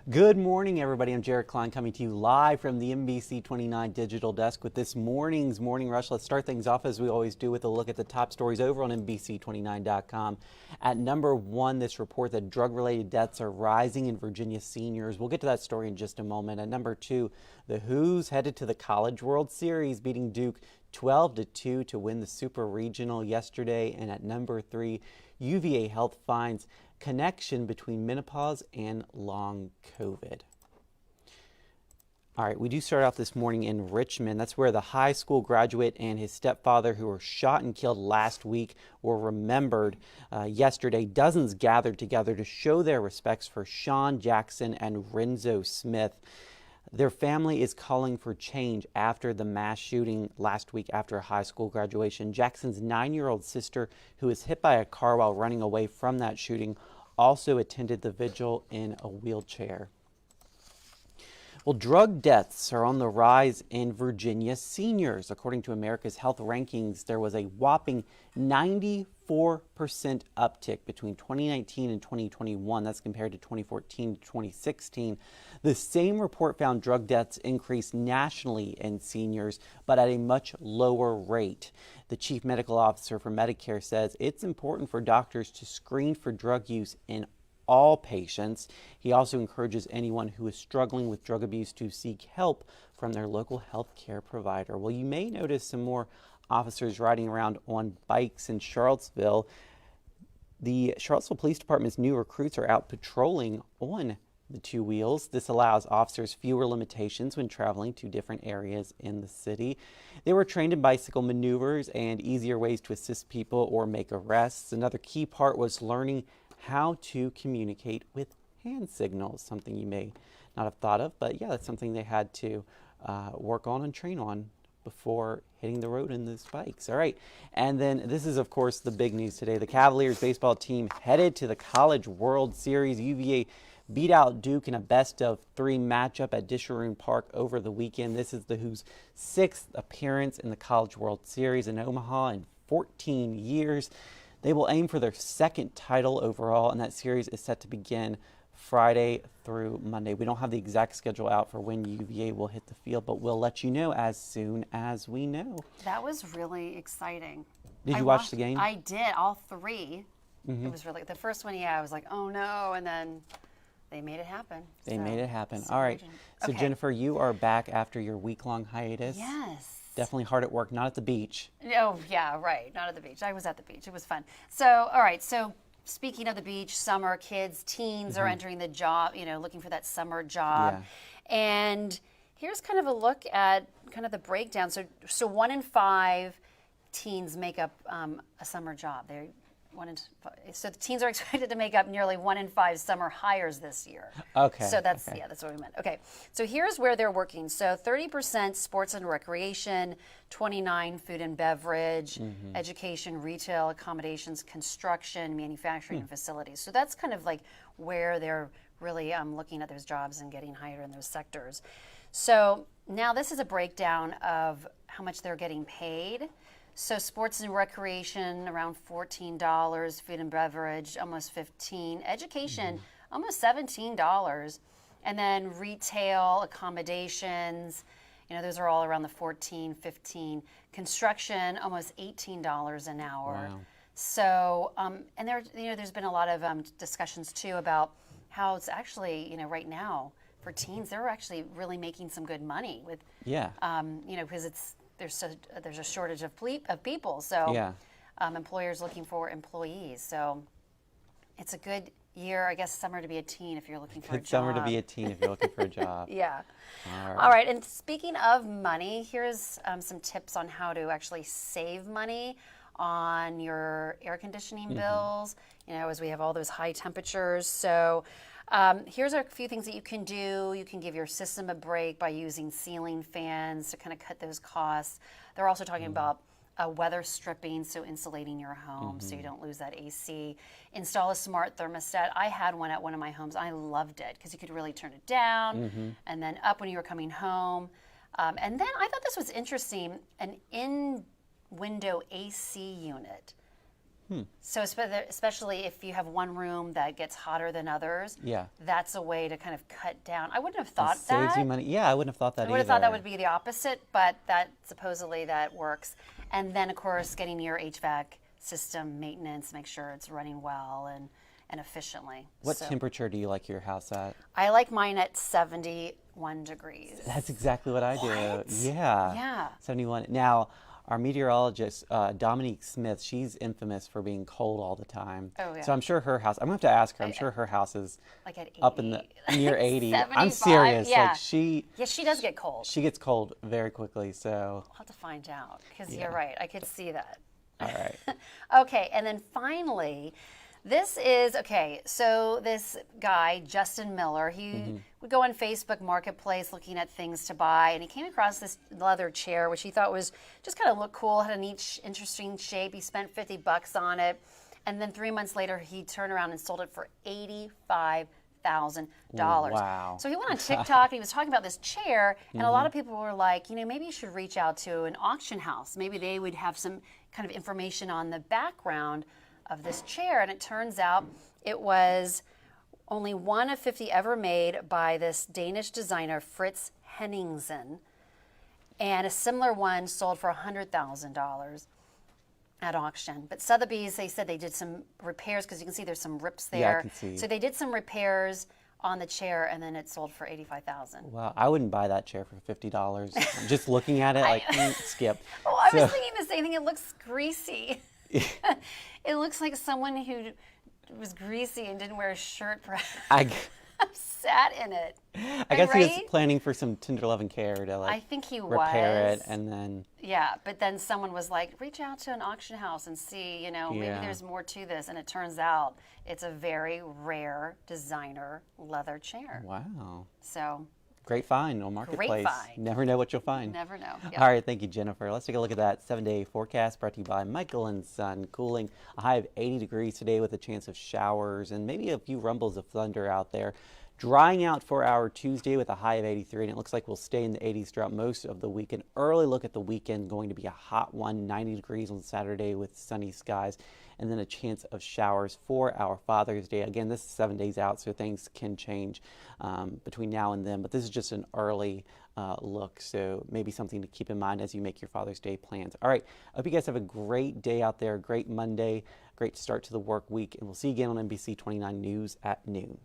Good morning, everybody. I'm Jared Klein coming to you live from the NBC 29 digital desk with this morning's Morning Rush. Let's start things off as we always do with a look at the top stories over on NBC29.com. At number one, this report that drug-related deaths are rising in Virginia seniors. We'll get to that story in just a moment. At number two, the Who's headed to the College World Series, beating Duke 12-2 to win the Super Regional yesterday. And at number three, UVA Health finds connection between menopause and long COVID. All right, we do start off this morning in Richmond. That's where the high school graduate and his stepfather, who were shot and killed last week, were remembered yesterday. Dozens gathered together to show their respects for Sean Jackson and Renzo Smith. Their family is calling for change after the mass shooting last week after high school graduation. Jackson's 9-year-old sister, who was hit by a car while running away from that shooting, also attended the vigil in a wheelchair. Well, drug deaths are on the rise in Virginia seniors. According to America's Health Rankings, there was a whopping 94% uptick between 2019 and 2021. That's compared to 2014 to 2016. The same report found drug deaths increased nationally in seniors, but at a much lower rate. The chief medical officer for Medicare says it's important for doctors to screen for drug use in all patients. He also encourages anyone who is struggling with drug abuse to seek help from their local health care provider. Well, you may notice some more officers riding around on bikes in Charlottesville. The Charlottesville Police Department's new recruits are out patrolling on the two wheels. This allows officers fewer limitations when traveling to different areas in the city. They were trained in bicycle maneuvers and easier ways to assist people or make arrests. Another key part was learning how to communicate with hand signals, something you may not have thought of, but yeah, that's something they had to work on and train on before hitting the road in these bikes. All right, and then this is, of course, the big news today. The Cavaliers baseball team headed to the College World Series. UVA beat out Duke in a best-of-3 matchup at Disharoon Park over the weekend. This is the Who's 6th appearance in the College World Series in Omaha in 14 years. They will aim for their second title overall, and that series is set to begin Friday through Monday. We don't have the exact schedule out for when UVA will hit the field, but we'll let you know as soon as we know. That was really exciting. Did you watch the game? I did, all three. Mm-hmm. It was really, the first one, I was like, oh no, and then they made it happen. They made it happen. All right. So, okay. Jennifer, you are back after your week-long hiatus. Yes. Definitely hard at work, not at the beach. Oh, yeah, right. Not at the beach. I was at the beach. It was fun. So, all right. So, speaking of the beach, summer, kids, teens are entering the job, looking for that summer job. Yeah. And here's kind of a look at kind of the breakdown. So 1 in 5 teens make up a summer job. So the teens are expected to make up nearly 1 in 5 summer hires this year. Okay. So that's what we meant. Okay. So here's where they're working. So 30% sports and recreation, 29 food and beverage, education, retail, accommodations, construction, manufacturing, and facilities. So that's kind of like where they're really looking at those jobs and getting hired in those sectors. So now this is a breakdown of how much they're getting paid. So sports and recreation, around $14, food and beverage, almost $15, education, almost $17, and then retail, accommodations, those are all around the $14, $15, construction, almost $18 an hour. Wow. So, and there's been a lot of discussions too about how it's actually, right now for teens, they're actually really making some good money with, because there's a shortage of people, so employers looking for employees. So it's a good year, I guess, summer to be a teen if you're looking for a job. Good summer to be a teen if you're looking for a job. Yeah. All right. And speaking of money, here's some tips on how to actually save money on your air conditioning bills, as we have all those high temperatures. So here's a few things that you can do. You can give your system a break by using ceiling fans to kind of cut those costs. They're also talking about weather stripping, so insulating your home so you don't lose that AC. Install a smart thermostat. I had one at one of my homes. I loved it because you could really turn it down and then up when you were coming home. And then I thought this was interesting, an in-window AC unit. So especially if you have one room that gets hotter than others, Yeah. that's a way to kind of cut down. I wouldn't have thought Saves that. you money. Yeah, I wouldn't have thought that I would have either. thought that would be the opposite, but that supposedly that works. And then, of course, getting your HVAC system maintenance, make sure it's running well and efficiently. What temperature do you like your house at? I like mine at 71 degrees. That's exactly what I do. What? Yeah. Yeah. 71. Now, our meteorologist, Dominique Smith, she's infamous for being cold all the time. Oh, yeah. So I'm sure her house, I'm going to have to ask her, I'm sure her house is Like at 80. up in the near 80. I'm 75, serious. yeah. Like she does get cold. she gets cold very quickly, so I'll have to find out because you're right. I could see that. all right. Okay, and then finally, this is okay. So this guy, Justin Miller, he would go on Facebook Marketplace looking at things to buy, and he came across this leather chair, which he thought was just kind of looked cool, had a neat, interesting shape. He spent $50 on it, and then 3 months later, he turned around and sold it for $85,000. Wow. So he went on TikTok and he was talking about this chair, and a lot of people were like, maybe you should reach out to an auction house. Maybe they would have some kind of information on the background of this chair. And it turns out it was only one of 50 ever made by this Danish designer, Fritz Henningsen. And a similar one sold for $100,000 at auction. But Sotheby's, they said they did some repairs because you can see there's some rips there. Yeah, I can see. So they did some repairs on the chair, and then it sold for $85,000. Wow, I wouldn't buy that chair for $50. Just looking at it, like, skip. Oh, I was thinking the same thing. It looks greasy. It looks like someone who was greasy and didn't wear a shirt. I Sat in it. I guess he Right? was planning for some tender love and care to I think he repair was. it, and then Yeah, but then someone was like, reach out to an auction house and see, maybe Yeah. there's more to this. And it turns out it's a very rare designer leather chair. wow, So great find on Marketplace. find. Never know what you'll find. never know. All right, thank you, Jennifer. Let's take a look at that 7-day forecast brought to you by Michael and Son. Cooling, a high of 80 degrees today with a chance of showers and maybe a few rumbles of thunder out there. Drying out for our Tuesday with a high of 83, and it looks like we'll stay in the 80s throughout most of the week. An early look at the weekend, going to be a hot one, 90 degrees on Saturday with sunny skies, and then a chance of showers for our Father's Day. Again, this is 7 days out, so things can change between now and then, but this is just an early look, so maybe something to keep in mind as you make your Father's Day plans. All right, I hope you guys have a great day out there, great Monday, great start to the work week, and we'll see you again on NBC 29 News at noon.